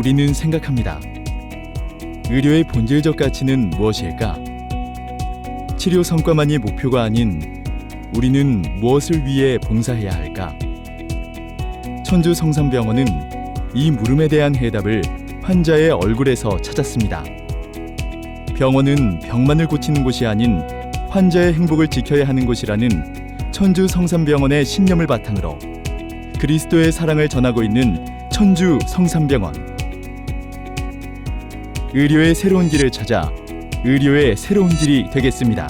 우리는 생각합니다. 의료의 본질적 가치는 무엇일까? 치료 성과만이 목표가 아닌 우리는 무엇을 위해 봉사해야 할까? 천주성삼병원은 이 물음에 대한 해답을 환자의 얼굴에서 찾았습니다. 병원은 병만을 고치는 곳이 아닌 환자의 행복을 지켜야 하는 곳이라는 천주성삼병원의 신념을 바탕으로 그리스도의 사랑을 전하고 있는 천주성삼병원. 의료의 새로운 길을 찾아 의료의 새로운 길이 되겠습니다.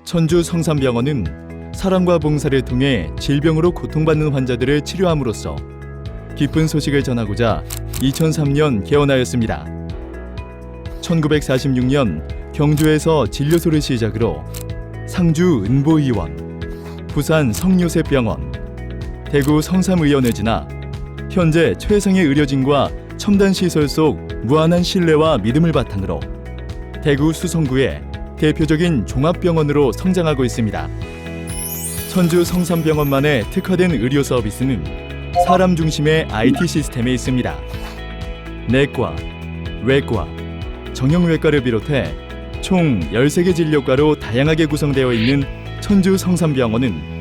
천주성삼병원은 사랑과 봉사를 통해 질병으로 고통받는 환자들을 치료함으로써 기쁜 소식을 전하고자 2003년 개원하였습니다. 1946년 경주에서 진료소를 시작으로 상주 은보의원, 부산 성요셉병원, 대구 성삼의원을 지나 현재 최상의 의료진과 첨단 시설 속 무한한 신뢰와 믿음을 바탕으로 대구 수성구의 대표적인 종합병원으로 성장하고 있습니다. 천주성삼병원만의 특화된 의료 서비스는 사람 중심의 IT 시스템에 있습니다. 내과, 외과, 정형외과를 비롯해 총 13개 진료과로 다양하게 구성되어 있는 천주성삼병원은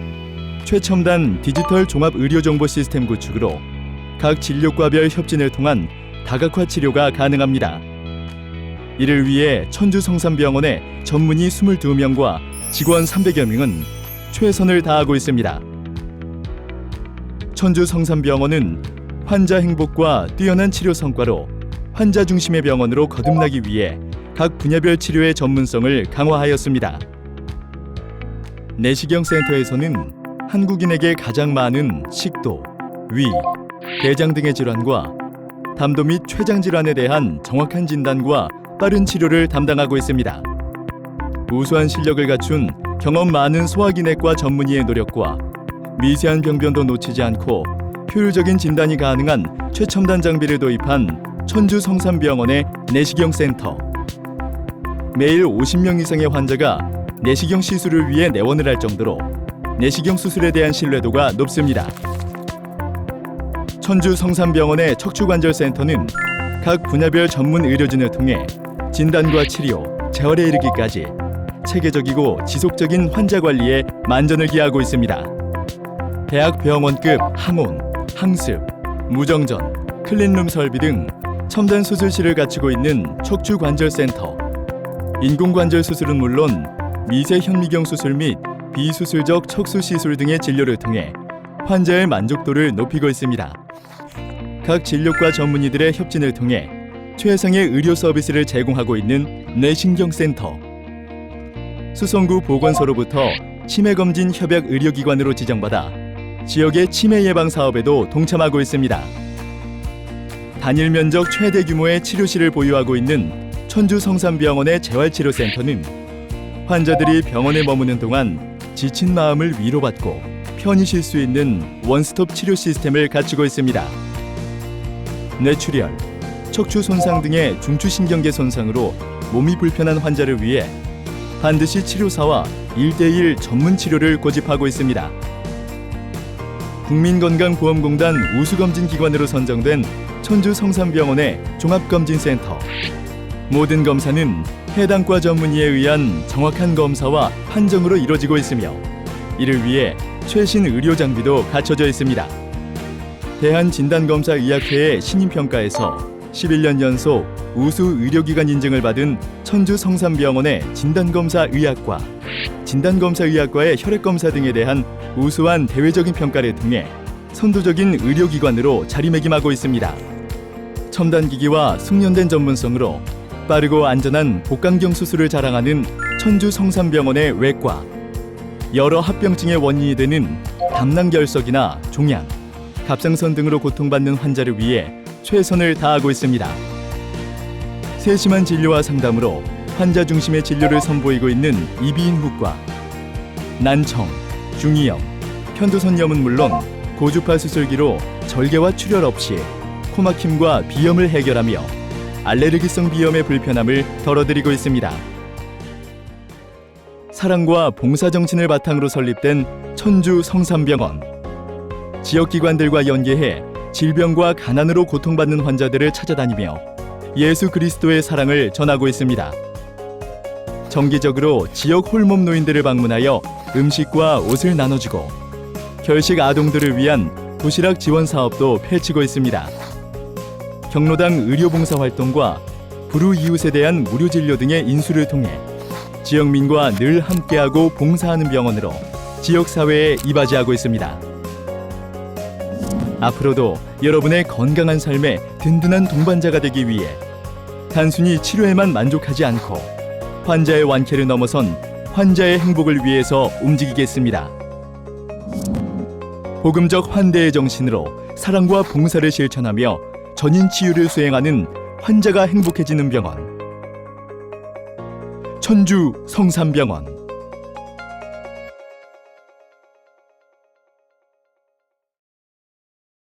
최첨단 디지털 종합 의료 정보 시스템 구축으로 각 진료과별 협진을 통한 다각화 치료가 가능합니다. 이를 위해 천주성삼병원의 전문의 22명과 직원 300여 명은 최선을 다하고 있습니다. 천주성삼병원은 환자 행복과 뛰어난 치료 성과로 환자 중심의 병원으로 거듭나기 위해 각 분야별 치료의 전문성을 강화하였습니다. 내시경센터에서는 한국인에게 가장 많은 식도, 위, 대장 등의 질환과 담도 및 췌장 질환에 대한 정확한 진단과 빠른 치료를 담당하고 있습니다. 우수한 실력을 갖춘 경험 많은 소화기내과 전문의의 노력과 미세한 병변도 놓치지 않고 효율적인 진단이 가능한 최첨단 장비를 도입한 천주성삼병원의 내시경센터. 매일 50명 이상의 환자가 내시경 시술을 위해 내원을 할 정도로 내시경 수술에 대한 신뢰도가 높습니다. 천주성삼병원의 척추관절센터는 각 분야별 전문 의료진을 통해 진단과 치료, 재활에 이르기까지 체계적이고 지속적인 환자 관리에 만전을 기하고 있습니다. 대학병원급 항온, 항습, 무정전, 클린룸 설비 등 첨단 수술실을 갖추고 있는 척추관절센터. 인공관절 수술은 물론 미세 현미경 수술 및 비수술적 척수 시술 등의 진료를 통해 환자의 만족도를 높이고 있습니다. 각 진료과 전문의들의 협진을 통해 최상의 의료 서비스를 제공하고 있는 뇌신경센터. 수성구 보건소로부터 치매검진 협약 의료기관으로 지정받아 지역의 치매 예방 사업에도 동참하고 있습니다. 단일 면적 최대 규모의 치료실을 보유하고 있는 천주성삼병원의 재활치료센터는 환자들이 병원에 머무는 동안 지친 마음을 위로받고 편히 쉴 수 있는 원스톱 치료 시스템을 갖추고 있습니다. 뇌출혈, 척추 손상 등의 중추신경계 손상으로 몸이 불편한 환자를 위해 반드시 치료사와 1:1 전문 치료를 고집하고 있습니다. 국민건강보험공단 우수검진기관으로 선정된 천주성삼병원의 종합검진센터. 모든 검사는 해당 과 전문의에 의한 정확한 검사와 판정으로 이루어지고 있으며 이를 위해 최신 의료 장비도 갖춰져 있습니다. 대한진단검사의학회의 신임평가에서 11년 연속 우수 의료기관 인증을 받은 천주성삼병원의 진단검사의학과, 진단검사의학과의 혈액검사 등에 대한 우수한 대외적인 평가를 통해 선도적인 의료기관으로 자리매김하고 있습니다. 첨단기기와 숙련된 전문성으로 빠르고 안전한 복강경 수술을 자랑하는 천주성삼병원의 외과. 여러 합병증의 원인이 되는 담낭결석이나 종양, 갑상선 등으로 고통받는 환자를 위해 최선을 다하고 있습니다. 세심한 진료와 상담으로 환자 중심의 진료를 선보이고 있는 이비인후과. 난청, 중이염, 편도선염은 물론 고주파 수술기로 절개와 출혈 없이 코막힘과 비염을 해결하며 알레르기성 비염의 불편함을 덜어드리고 있습니다. 사랑과 봉사 정신을 바탕으로 설립된 천주 성삼병원. 지역기관들과 연계해 질병과 가난으로 고통받는 환자들을 찾아다니며 예수 그리스도의 사랑을 전하고 있습니다. 정기적으로 지역 홀몸 노인들을 방문하여 음식과 옷을 나눠주고 결식 아동들을 위한 도시락 지원 사업도 펼치고 있습니다. 경로당 의료봉사 활동과 불우이웃에 대한 무료 진료 등의 인수를 통해 지역민과 늘 함께하고 봉사하는 병원으로 지역사회에 이바지하고 있습니다. 앞으로도 여러분의 건강한 삶에 든든한 동반자가 되기 위해 단순히 치료에만 만족하지 않고 환자의 완쾌를 넘어선 환자의 행복을 위해서 움직이겠습니다. 복음적 환대의 정신으로 사랑과 봉사를 실천하며 전인 치유를 수행하는 환자가 행복해지는 병원, 천주 성삼병원.